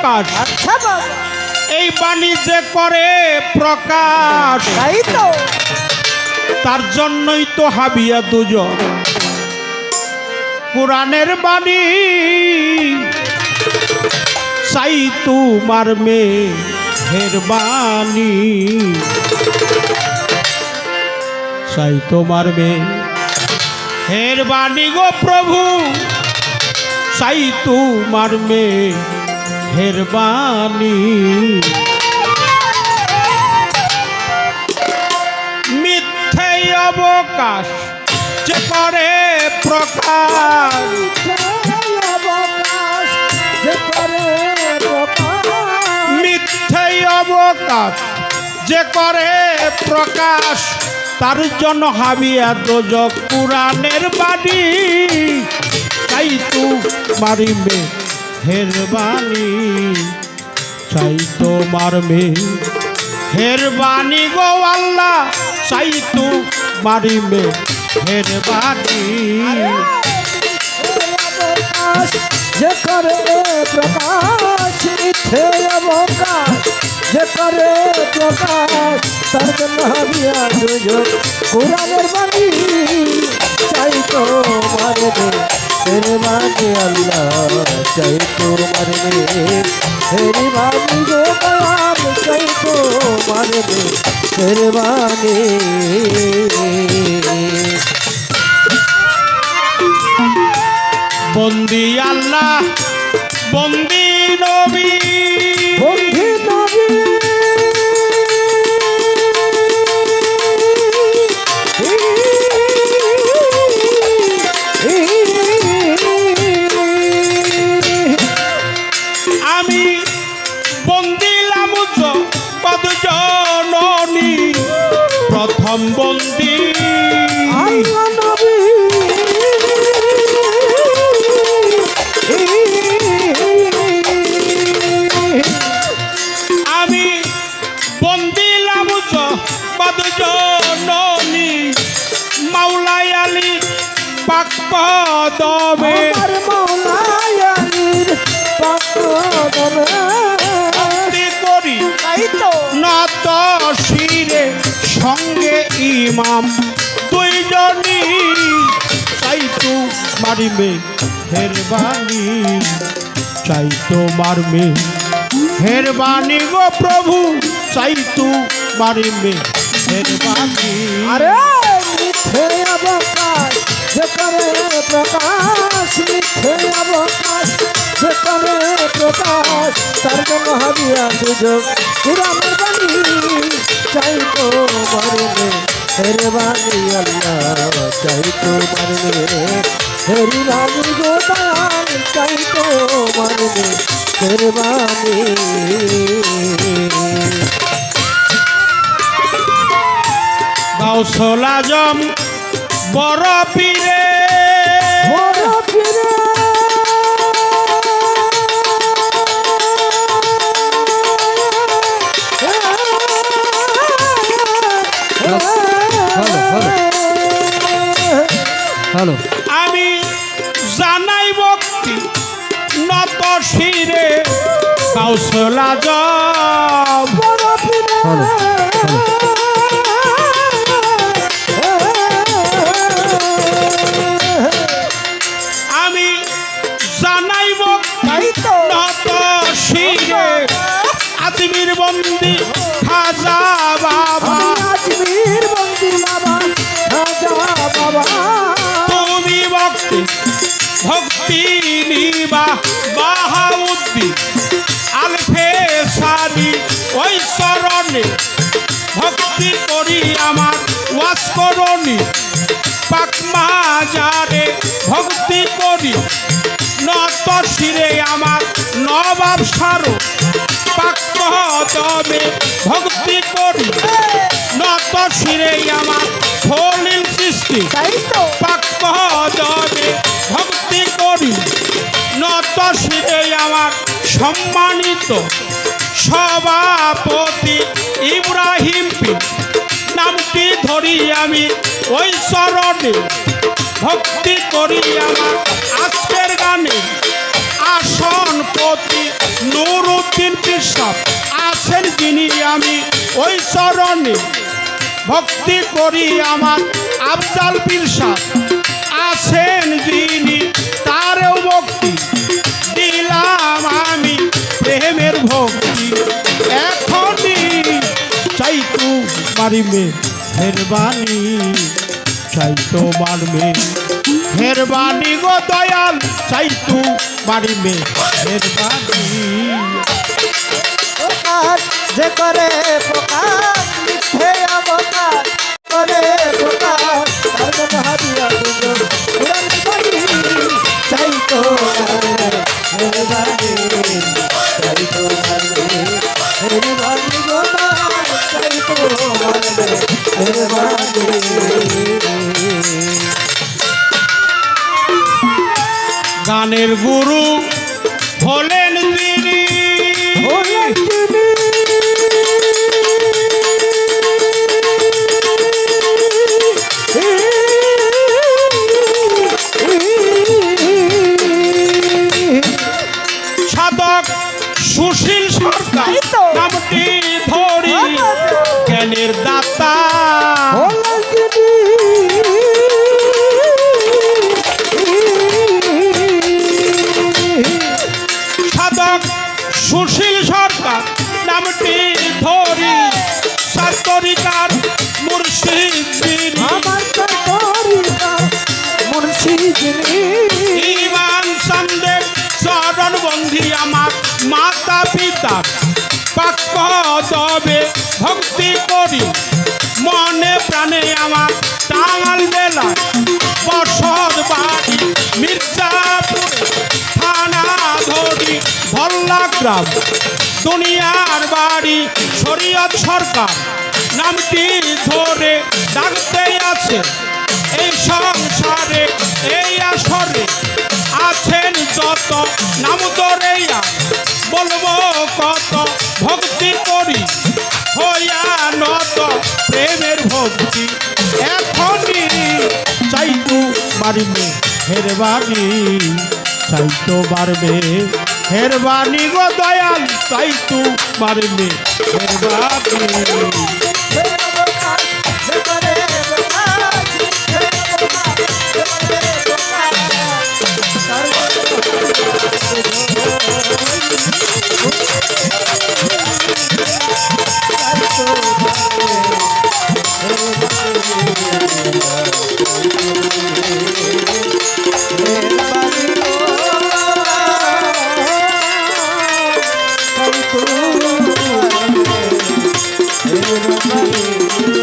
প্রকাশ। আচ্ছা বাবা, এই বাণী যে করে প্রকাশ, তাই তো তার জন্যই তো হাবিয়া দুজন। কোরআনের বাণী চাই তোমার মেহের বাণী, চাই তোমার মেহের বাণী গো প্রভু, চাই তোমার মেহের বাণী। মিথ্যে অবকাশ যে করে প্রকাশ, মিথ্যে অবকাশ যে করে প্রকাশ, তার জন্য হাবিয়া দোজক। কোরআনের বাণী চাই তোমার মেহের বাণী, চাই তোমার মেহের বাণী গো আল্লাহ, চাই তোমার মেহের বাণী। যে করে প্রকাশ, মিথ্যে অবকাশ যে করে প্রকাশ, তার জন্য হাবিয়া দুজন। কোরআনের বাণী চাই তোমার মেহের বাণী আল্লাহ, চাই তোমার মেহের বাণী গো দয়াল, চাই তোমার মেহের বাণী। বন্দি আল্লাহ বন্দি নবী, বন্দি নবী আমি বন্দিলাম পদ জননী, প্রথম বন্দি আল্লাহ নবী। আমি বন্দিলাম পদ জননী, মাওলাই আলী পাক পদমে, আমার মওলাই আলীর পাক পদমে ভক্তি করি তাই তো নত শিরে, সঙ্গে ইমাম দুইজনই, চাই তোমার মেহের বাণী, চাই তোমার মেহের বাণী গো প্রভু, চাই তোমার মেহের বাণী। আরে মিথ্যে অবকাশ যে করে প্রকাশ, মিথ্যে অবকাশ যে করে প্রকাশ, তার জন্য হাবিয়া দুজন। কোরআনের বাণী চাই তোমার মেহের বাণী আল্লাহ, চাই তোমার মেহের বাণী গো দয়াল, চাই তোমার মেহের বাণী। গাউসুল আজম বড় পীরে, বড় পীরে হ্যালো, আমি জানাই ভক্তি নত শিরে, গাউসুল আজম বড় পীরে হ্যালো, আমি জানাই ভক্তি তো নত শিরে, আজমির বন্দি খাজা বাবা, আজমির বন্দি বাবা খাজা বাবা। তুমি ভক্তি ভক্তি নিবা বাহাউদ্দিন আলফে সারি, ওই চরণে ভক্তি করি আমার ওয়াস করণি, পাক মাজারে ভক্তি করি নত শিরে আমার নবাব সারো, পাক পদমে ভক্তি করি নত শিরে আমার খলিল সৃষ্টি, তাই তো পাক পদমে ভক্তি করি নত শিরে আমার সম্মানিত সভাপতি ইব্রাহিম পীর, নামটি ধরি আমি ওই চরণে ভক্তি করি আমার আজকের গানে আসনপতি নুরুদ্দিন কৃষক আছেন যিনি আমি ওই চরণে ভক্তি করি আমার আফজাল পিরসাদ আছেন যিনি তারও ভক্তি দিলাম আমি প্রেমের ভক্তি এখনই চাই তোমার মেহেরবানি চাই তোমার মেহেরবানি গো দয়াল চাই তোমার মেহেরবানি প্রকাশ যে করে প্রকাশ মিথ্যে অবকাশ করে প্রকাশ সর্বদা হাদিয়া দুজন পুরাণ বাণী চাই তো মেহেরবানি চাই তো মেহেরবানি গো চাই তো মেহেরবানি গানের গুরু হলেন যিনি সাধক সুশীল সরকার নামটি ধরি জ্ঞানের দাতা সাধক সুশীল সরকার নামটি ধরি সাতরিকার মুর্শিদ আমার মুর্শিদ ইমান সন্দেহ চরণ বন্ধি আমার মাতা পিতা পাক্য দবে ভক্তি করি মনে প্রাণে আমার টাঙ্গাল বেলা বসত বাড়ি মির্জাপুর থানা ধরি ভল্লা গ্রাম দুনিয়ার বাড়ি শরীয়ত সরকার নামটি ধরে ডাকতে আছে এই সংসারে এই আসরে আছেন যত নাম ধরেয়া বলবো কত ভক্তি করি হইয়া নত প্রেমের ভক্তি এখনই চাই তোমার মেহেরবানি চাই তোমার মেহেরবানি গো দয়াল চাই তোমার মেহেরবানি Thank you.